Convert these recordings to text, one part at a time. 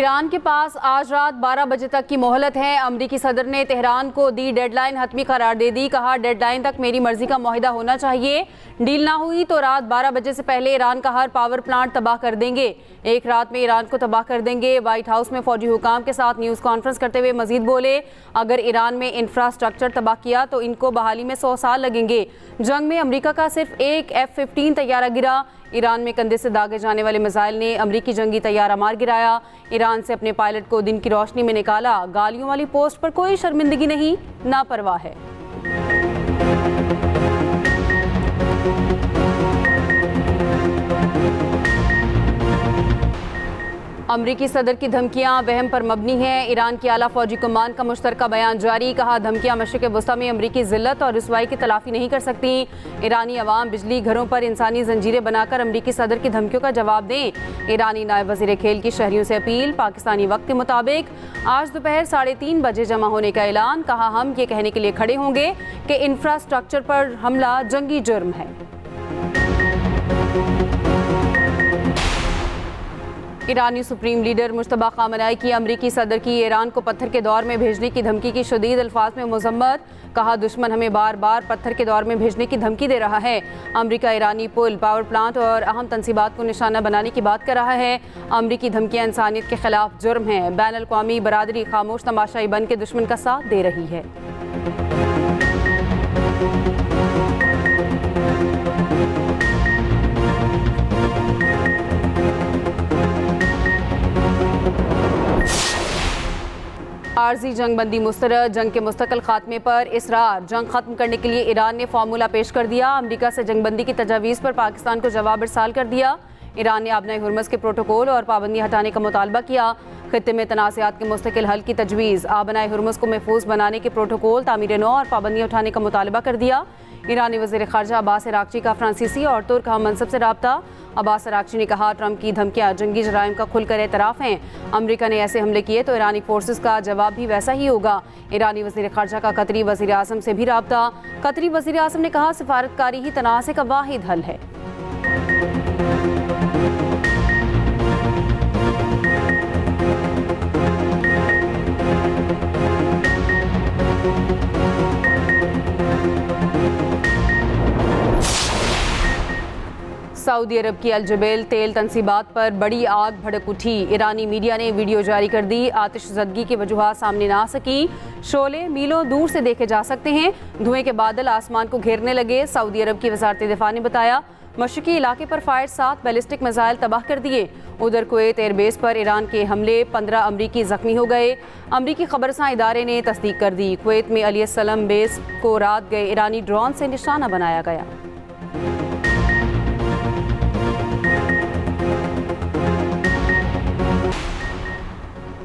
Iran के पास आज रात 12 बजे तक की मोहलत है। अमरीकी सदर ने तेहरान को दी डेडलाइन हतमी करार दे दी। कहा, डेडलाइन तक मेरी मर्जी का मुआहिदा होना चाहिए। डील ना हुई तो रात 12 बजे से पहले ईरान का हर पावर प्लांट तबाह कर देंगे। एक रात में ईरान को तबाह कर देंगे। व्हाइट हाउस में फौजी हुकाम के साथ न्यूज़ कॉन्फ्रेंस करते हुए मजीद बोले, अगर ईरान में इंफ्रास्ट्रक्चर तबाह किया तो इनको बहाली में 100 साल लगेंगे। जंग में अमरीका का सिर्फ एक F-15 तैयारा गिरा। ईरान में कंधे से दागे जाने वाले मिसाइल ने अमरीकी जंगी तैयारा मार गिराया। ईरान से अपने पायलट को दिन की रोशनी में निकाला। गालियों वाली पोस्ट पर कोई शर्मिंदगी नहीं, नापरवाह है। अमरीकी सदर की धमकियां वहम पर मबनी हैं। ईरान की आला फौजी कमान का मुश्तरका बयान जारी। कहा, धमकियां मशरिक़ वस्ता में अमरीकी जिल्लत और रुसवाई की तलाफी नहीं कर सकती। ईरानी अवाम बिजली घरों पर इंसानी जंजीरें बनाकर अमरीकी सदर की धमकियों का जवाब दें। ईरानी नायब वज़ीर खेल की शहरियों से अपील। पाकिस्तानी वक्त के मुताबिक आज दोपहर 3:30 बजे जमा होने का ऐलान। कहा, हम ये कहने के लिए खड़े होंगे कि इंफ्रास्ट्रक्चर पर हमला जंगी जुर्म है। ईरानी सुप्रीम लीडर मुश्तबा खामनेई की अमरीकी सदर की ईरान को पत्थर के दौर में भेजने की धमकी की शदीद अल्फाज में मजम्मत। कहा, दुश्मन हमें बार बार पत्थर के दौर में भेजने की धमकी दे रहा है। अमरीका ईरानी पुल, पावर प्लांट और अहम तनसीबात को निशाना बनाने की बात कर रहा है। अमरीकी धमकियां इंसानियत के खिलाफ जुर्म हैं। बैन अल-अक़वामी बरादरी खामोश तमाशाई बन के दुश्मन का साथ दे रही है। आर्जी जंग बंदी मुस्तरद। जंग के मुस्तकिल खात्मे पर इसरार। जंग खत्म करने के लिए ईरान ने फार्मूला पेश कर दिया। अमरीका से जंग बंदी की तजावीज़ पर पाकिस्तान को जवाब इरसाल कर दिया। ईरान ने आबनाए हुर्मुज़ के प्रोटोकॉल और पाबंदी हटाने का मुतालबा किया। खित्ते में तनाज़ात के मुस्तकिल हल की तजवीज़। आबनाए हुर्मुज़ को महफूज बनाने के प्रोटोकॉल, तामीर नौ और पाबंदियाँ उठाने का मुतालबा कर दिया। ईरानी वज़ीर ख़ारजा अब्बास अराग़ची का फ्रांसीसी और तुर्क हम मनसब से रब्ता। अब्बास अराग़ची ने कहा, ट्रंप की धमकियाँ जंगी जराइम का खुलकर एतराफ़ हैं। अमरीका ने ऐसे हमले किए तो ईरानी फोर्सेस का जवाब भी वैसा ही होगा। ईरानी वज़ीर ख़ारजा का कतरी वज़ीर आज़म से भी रब्ता। कतरी वज़ीर आज़म ने कहा, सिफारतकारी ही तनाज़े का वाहिद हल है। सऊदी अरब की अल जुबैल तेल तनसीबात पर बड़ी आग भड़क उठी। ईरानी मीडिया ने वीडियो जारी कर दी। आतिशज़दगी की वजूहात सामने ना आ सकी। शोले मीलों दूर से देखे जा सकते हैं। धुएं के बादल आसमान को घेरने लगे। सऊदी अरब की वज़ारत दिफा ने बताया, मशरिकी इलाके पर फायर 7 बैलिस्टिक मिसाइल तबाह कर दिए। उधर कुवैत एयरबेस पर ईरान के हमले, 15 अमरीकी जख्मी हो गए। अमरीकी खबरसां इदारे ने तस्दीक कर दी। कुवैत में अली सलम बेस को रात गए ईरानी ड्रोन से निशाना बनाया गया।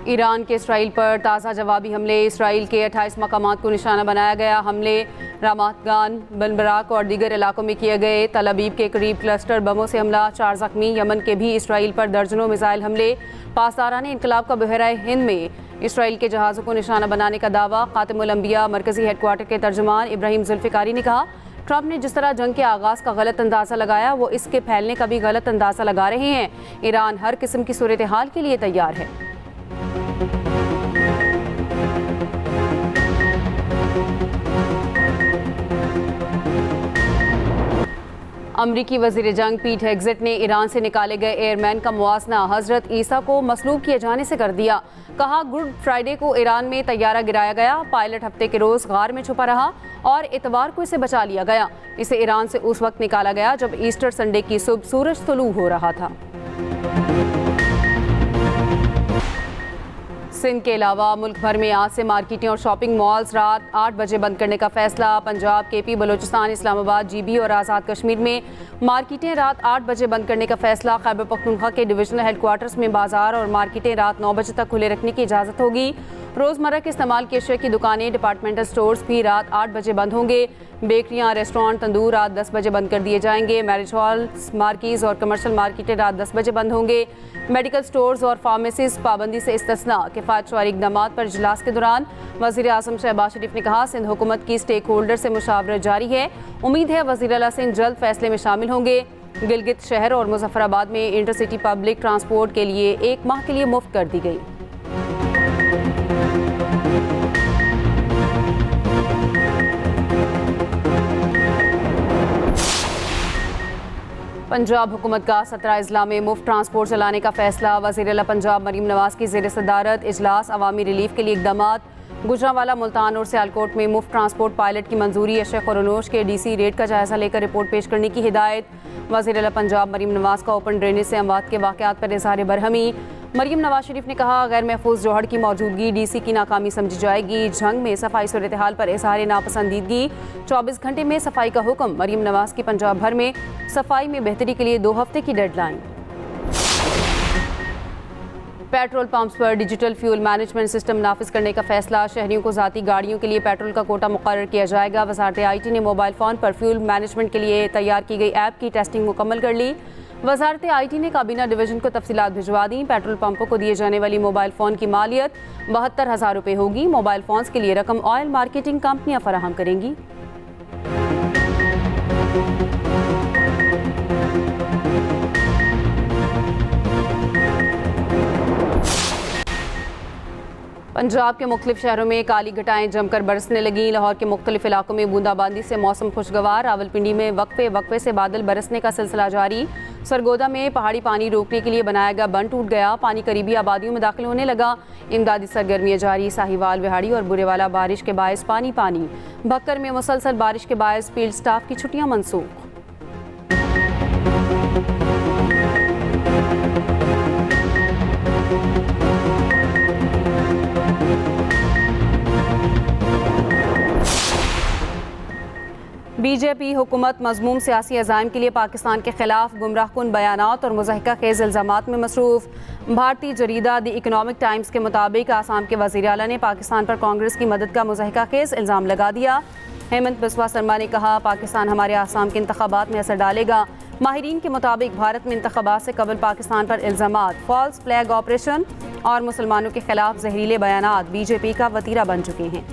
ईरान के इसराइल पर ताज़ा जवाबी हमले। इसराइल के 28 मकामात को निशाना बनाया गया। हमले रामात गान, बनबराक और दीगर इलाकों में किए गए। तल अबीब के करीब क्लस्टर बमों से हमला, 4 जख्मी। यमन के भी इसराइल पर दर्जनों मिसाइल हमले। पासदारान इनकलाब का बहराए हिंद में इसराइल के जहाज़ों को निशाना बनाने का दावा। खातिमुल अंबिया मरकज़ी हेडक्वार्टर के तर्जुमान इब्राहिम जुल्फ़िकारी ने कहा, ट्रंप ने जिस तरह जंग के आगाज़ का गलत अंदाज़ा लगाया, वो इसके फैलने का भी गलत अंदाज़ा लगा रहे हैं। ईरान हर किस्म की सूरत हाल के लिए तैयार है। अमरीकी वज़ीर जंग पीट हेग्सेट ने ईरान से निकाले गए एयरमैन का मुआवजा हज़रत ईसा को मसलूब किए जाने से कर दिया। कहा, गुड फ्राइडे को ईरान में तैयारा गिराया गया। पायलट हफ्ते के रोज़ गार में छुपा रहा और इतवार को इसे बचा लिया गया। इसे ईरान से उस वक्त निकाला गया जब ईस्टर संडे की सुबह सूरज तुलू हो रहा था। सिंध के अलावा मुल्क भर में आज से मार्केटें और शॉपिंग मॉल्स रात 8 बजे बंद करने का फैसला। पंजाब, KP, बलूचिस्तान, इस्लामाबाद, GB और आज़ाद कश्मीर में मार्केटें रात 8 बजे बंद करने का फैसला। खैबर पख्तूनख्वा के डिविजनल हेडक्वार्टर्स में बाजार और मार्केटें रात 9 बजे तक खुले रखने की इजाज़त होगी। रोज़मर्रा के इस्तेमाल के अशिया की दुकानें, डिपार्टमेंटल स्टोर्स भी रात 8 बजे बंद होंगे। बेकरियां, रेस्टोरेंट, तंदूर रात 10 बजे बंद कर दिए जाएंगे। मैरिज हॉल्स, मार्कीज़ और कमर्शियल मार्केटें रात 10 बजे बंद होंगे। मेडिकल स्टोर्स और फार्मेसीज पाबंदी से इस्तिस्ना। किफ़ायत शुमारी इक़दामात पर इजलास के दौरान वज़ीर आज़म शहबाज शरीफ ने कहा, सिंध हुकूमत की स्टेक होल्डर से मुशावरत जारी है। उम्मीद है वज़ीर आला सिंध जल्द फैसले में शामिल होंगे। गिलगित शहर और मुजफ्फराबाद में इंटरसिटी पब्लिक ट्रांसपोर्ट के लिए 1 माह के लिए मुफ्त कर दी गई। पंजाब हुकूमत का 17 अजला में मुफ्त ट्रांसपोर्ट चलाने का फैसला। वज़ीर-ए-आला पंजाब मरीम नवाज की ज़ेर सदारत इजलास अवामी रिलीफ के लिए इक़दामात। गुजरांवाला, मुल्तान और सियालकोट में मुफ्त ट्रांसपोर्ट पायलट की मंजूरी। अशरफ और के डीसी रेट का जायजा लेकर रिपोर्ट पेश करने की हिदायत। वज़ीर-ए-आला पंजाब मरीम नवाज का ओपन ड्रेनेज से अमवात के वाक़यात पर इज़हार बरहमी। मरीम नवाज शरीफ ने कहा, गैर महफूज जोहड़ की मौजूदगी डीसी की नाकामी समझी जाएगी। जंग में सफाई सूरत हाल पर इज़हार नापसंदीदगी। 24 घंटे में सफाई का हुक्म। मरीम नवाज की पंजाब भर में सफाई में बेहतरी के लिए 2 हफ्ते की डेडलाइन। पेट्रोल पंप्स पर डिजिटल फ्यूल मैनेजमेंट सिस्टम नाफिज करने का फैसला। शहरियों को ज़ाती गाड़ियों के लिए पेट्रोल का कोटा मुकर्रर किया जाएगा। वज़ारत IT ने मोबाइल फ़ोन पर फ्यूल मैनेजमेंट के लिए तैयार की गई ऐप की टेस्टिंग मुकम्मल कर ली। वज़ारत IT ने काबीना डिवीज़न को तफसीलात भिजवा दी। पेट्रोल पंपों को दिए जाने वाली मोबाइल फ़ोन की मालियत 72,000 रुपये होगी। मोबाइल फ़ोन्स के लिए रकम ऑयल मार्केटिंग कंपनियाँ फराहम करेंगी। पंजाब के मुख्तलिफ शहरों में काली घटाएं जमकर बरसने लगीं। लाहौर के मुख्तलिफ इलाकों में बूंदाबांदी से मौसम खुशगवार। रावलपिंडी में वक्फे से बादल बरसने का सिलसिला जारी। सरगोदा में पहाड़ी पानी रोकने के लिए बनाया गया बंद टूट गया। पानी करीबी आबादियों में दाखिल होने लगा। इमदादी सरगर्मियाँ जारी। साहिवाल, विहाड़ी और बुरेवाला बारिश के बायस पानी। भक्कर में मुसलसल बारिश के बायस फील्ड स्टाफ की छुट्टियाँ मनसूख। बीजेपी हुकूमत मज़मूम सियासी अज़ाइम के लिए पाकिस्तान के खिलाफ गुमराहकुन बयानात और मुज़ाहिका खेज़ इल्ज़ामात में मसरूफ़। भारतीय जरीदा द इकनॉमिक टाइम्स के मुताबिक आसाम के वज़ीर आला ने पाकिस्तान पर कांग्रेस की मदद का मुज़ाहिका खेज़ इल्ज़ाम लगा दिया। हेमंत बिस्वा शर्मा ने कहा, पाकिस्तान हमारे आसाम के इंतखाबात में असर डालेगा। माहिरीन के मुताबिक भारत में इंतखाबात से कबल पाकिस्तान पर इल्ज़ामात, फॉल्स फ्लैग ऑपरेशन और मुसलमानों के खिलाफ जहरीले बयानात बीजेपी का वतीरा बन चुके हैं।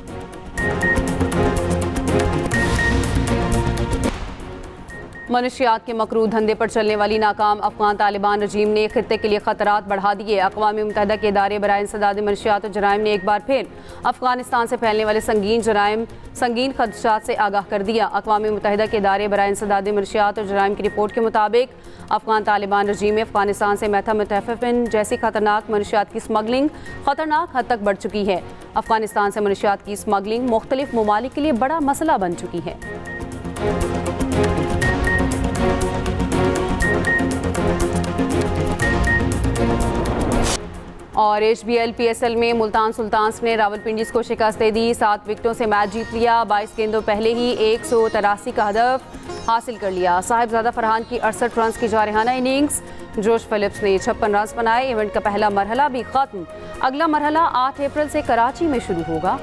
मनुशियात के मकरू धंधे पर चलने वाली नाकाम अफगान तालिबान रजीम ने खित्ते के लिए खतरात बढ़ा दिए। अक़वाम मुत्तहिदा के इदारे बराए इंसदाद मनशियात और जराइम ने एक बार फिर अफगानिस्तान से फैलने वाले संगीन खदशात से आगाह कर दिया। अक़वाम मुत्तहिदा के इदारे बराए इंसदाद मनशियात और जराइम की रिपोर्ट के मुताबिक अफगान तालिबान रजीम में अफगानिस्तान से मेथामेटाफेटामिन जैसी खतरनाक मनशियात की स्मगलिंग खतरनाक हद तक बढ़ चुकी है। अफगानिस्तान से मनशियात की स्मगलिंग मुख्तलिफ ममालिक के लिए बड़ा मसला बन चुकी है। और HBL PSL में मुल्तान सुल्तान्स ने रावलपिंडीज को शिकस्त दे दी। 7 विकेटों से मैच जीत लिया। 22 गेंदों पहले ही 183 का हदफ हासिल कर लिया। साहिबजादा फरहान की 68 रन की जारहाना इनिंग्स। जोश फिलिप्स ने 56 रन बनाए। इवेंट का पहला मरहला भी खत्म। अगला मरहला 8 अप्रैल से कराची में शुरू होगा।